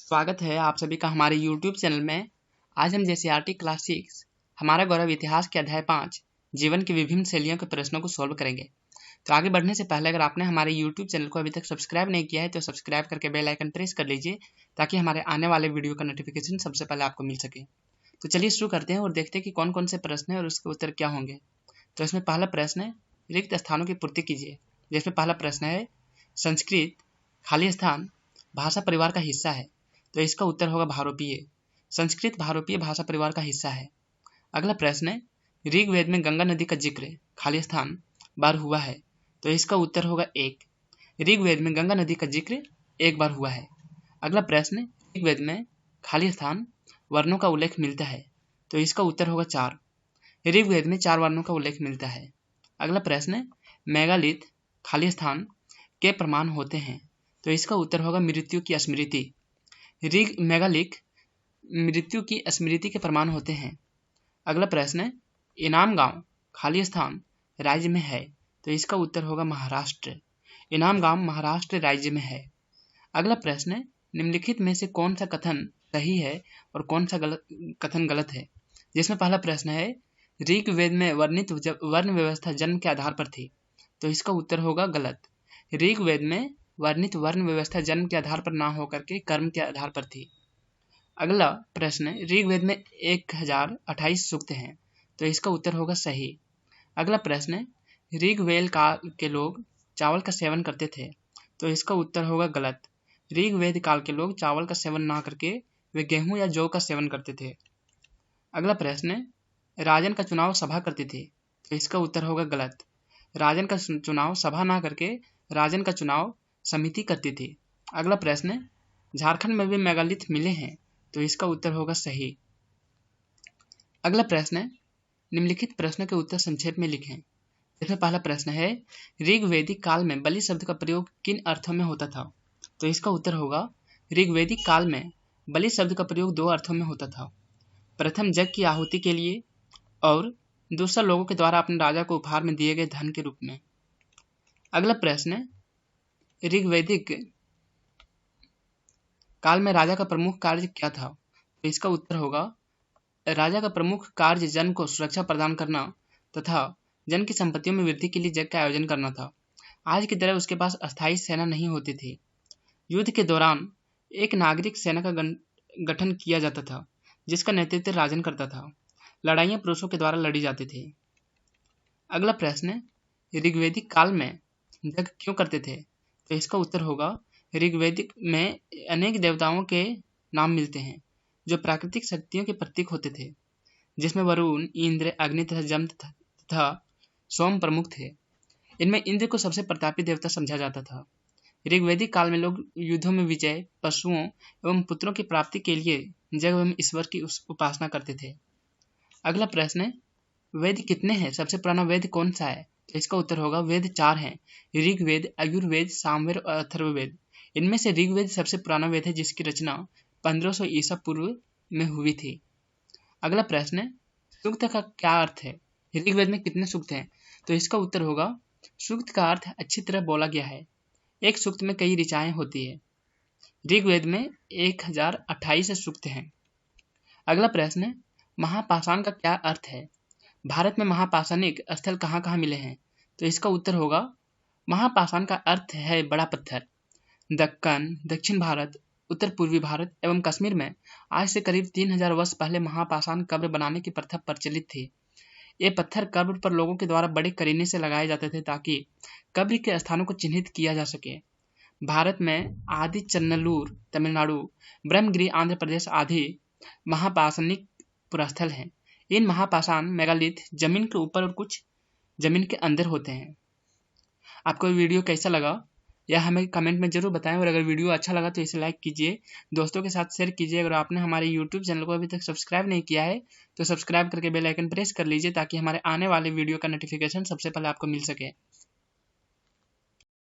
स्वागत है आप सभी का हमारे YouTube चैनल में। आज हम जेसीईआरटी क्लास 6 हमारा गौरव इतिहास के अध्याय 5 जीवन की विभिन्न शैलियों के प्रश्नों को सॉल्व करेंगे। तो आगे बढ़ने से पहले अगर आपने हमारे YouTube चैनल को अभी तक सब्सक्राइब नहीं किया है तो सब्सक्राइब करके बेल आइकन प्रेस कर लीजिए ताकि हमारे आने वाले वीडियो का नोटिफिकेशन सबसे पहले आपको मिल सके। तो चलिए शुरू करते हैं और देखते हैं कि कौन कौन से प्रश्न हैं और उसके उत्तर क्या होंगे। तो इसमें पहला प्रश्न है, रिक्त स्थानों की पूर्ति कीजिए। जिसमें पहला प्रश्न है, संस्कृत खाली स्थान भाषा परिवार का हिस्सा है, तो इसका उत्तर होगा भारोपीय। संस्कृत भारोपीय भाषा परिवार का हिस्सा है। अगला प्रश्न है, ऋग्वेद में गंगा नदी का जिक्र खाली स्थान बार हुआ है, तो इसका उत्तर होगा 1। ऋग्वेद में गंगा नदी का जिक्र 1 बार हुआ है। अगला प्रश्न, ऋग्वेद में खाली स्थान वर्णों का उल्लेख मिलता है, तो इसका उत्तर होगा 4। ऋग्वेद में 4 वर्णों का उल्लेख मिलता है। अगला प्रश्न, मेगालिथ खाली स्थान के प्रमाण होते हैं, तो इसका उत्तर होगा मृत्यु की स्मृति। मेगालिथ मृत्यु की स्मृति के प्रमाण होते हैं। अगला प्रश्न, इनाम गांव खाली स्थान राज्य में है, तो इसका उत्तर होगा महाराष्ट्र। इनाम गांव महाराष्ट्र राज्य में है। अगला प्रश्न, निम्नलिखित में से कौन सा कथन सही है और कौन सा कथन गलत है। जिसमें पहला प्रश्न है, ऋग्वेद में वर्णित वर्ण व्यवस्था जन्म के आधार पर थी, तो इसका उत्तर होगा गलत। ऋग्वेद में वर्णित वर्ण व्यवस्था जन्म के आधार पर ना होकर के कर्म के आधार पर थी। अगला प्रश्न, ऋग्वेद में 1028 सूक्त हैं, तो इसका उत्तर होगा सही। अगला प्रश्न, ऋग्वेद काल के लोग चावल का सेवन करते थे, तो इसका उत्तर होगा गलत। ऋग्वेद काल के लोग चावल का सेवन ना करके वे गेहूं या जौ का सेवन करते थे। अगला प्रश्न, राजन का चुनाव सभा करती थी, तो इसका उत्तर होगा गलत। राजन का चुनाव सभा ना करके राजन का चुनाव समिति करती थी। अगला प्रश्न, झारखंड में भी मेगालिथ मिले हैं, तो इसका उत्तर होगा सही। अगला प्रश्न, निम्नलिखित प्रश्न के उत्तर संक्षेप में लिखें। इसमें पहला प्रश्न है, ऋग्वेदिक काल में बलि शब्द का प्रयोग किन अर्थों में होता था, तो इसका उत्तर होगा ऋग्वेदिक काल में बलि शब्द का प्रयोग 2 अर्थों में होता था। प्रथम यज्ञ की आहुति के लिए और दूसरा लोगों के द्वारा अपने राजा को उपहार में दिए गए धन के रूप में। अगला प्रश्न, ऋग्वेदिक काल में राजा का प्रमुख कार्य क्या था, तो इसका उत्तर होगा राजा का प्रमुख कार्य जन को सुरक्षा प्रदान करना तथा जन की संपत्तियों में वृद्धि के लिए यज्ञ का आयोजन करना था। आज की तरह उसके पास अस्थायी सेना नहीं होती थी। युद्ध के दौरान एक नागरिक सेना का गठन किया जाता था जिसका नेतृत्व राजन करता था। लड़ाइयां पुरुषों के द्वारा लड़ी जाती थी। अगला प्रश्न, ऋग्वेदिक काल में यज्ञ क्यों करते थे, तो इसका उत्तर होगा ऋग्वेदिक में अनेक देवताओं के नाम मिलते हैं जो प्राकृतिक शक्तियों के प्रतीक होते थे, जिसमें वरुण, इंद्र, अग्नि तथा जम तथा सोम प्रमुख थे। इनमें इंद्र को सबसे प्रतापी देवता समझा जाता था। ऋग्वेदिक काल में लोग युद्धों में विजय, पशुओं एवं पुत्रों की प्राप्ति के लिए जग एवं ईश्वर की उपासना करते थे। अगला प्रश्न, वेद कितने हैं, सबसे पुराना वेद कौन सा है, तो इसका उत्तर होगा वेद 4 हैं, ऋग्वेद, यजुर्वेद, सामवेद और अथर्ववेद। इनमें से ऋग्वेद सबसे पुराना वेद है जिसकी रचना 1500 ईसा पूर्व में हुई थी। अगला प्रश्न, सूक्त का क्या अर्थ है। ऋग्वेद में कितने सूक्त हैं, तो इसका उत्तर होगा सूक्त का अर्थ अच्छी तरह बोला गया है। एक सूक्त में कई ऋचाएं होती है। ऋग्वेद में 1028 सूक्त हैं। अगला प्रश्न, महापाषाण का क्या अर्थ है। भारत में महापाषाणिक स्थल कहाँ कहाँ मिले हैं, तो इसका उत्तर होगा महापाषाण का अर्थ है बड़ा पत्थर। दक्कन, दक्षिण भारत, उत्तर पूर्वी भारत एवं कश्मीर में आज से करीब 3000 वर्ष पहले महापाषाण कब्र बनाने की प्रथा प्रचलित थी। ये पत्थर कब्र पर लोगों के द्वारा बड़े करीने से लगाए जाते थे ताकि कब्र के स्थानों को चिन्हित किया जा सके। भारत में आदि चन्नलूर तमिलनाडु, ब्रह्मगिरी आंध्र प्रदेश आदि महापाषाणिक पुरास्थल हैं। इन महापाषाण मेगालिथ जमीन के ऊपर और कुछ जमीन के अंदर होते हैं। आपको वीडियो कैसा लगा यह हमें कमेंट में जरूर बताएं और अगर वीडियो अच्छा लगा तो इसे लाइक कीजिए, दोस्तों के साथ शेयर कीजिए। अगर आपने हमारे YouTube चैनल को अभी तक सब्सक्राइब नहीं किया है तो सब्सक्राइब करके बेल आइकन प्रेस कर लीजिए ताकि हमारे आने वाले वीडियो का नोटिफिकेशन सबसे पहले आपको मिल सके।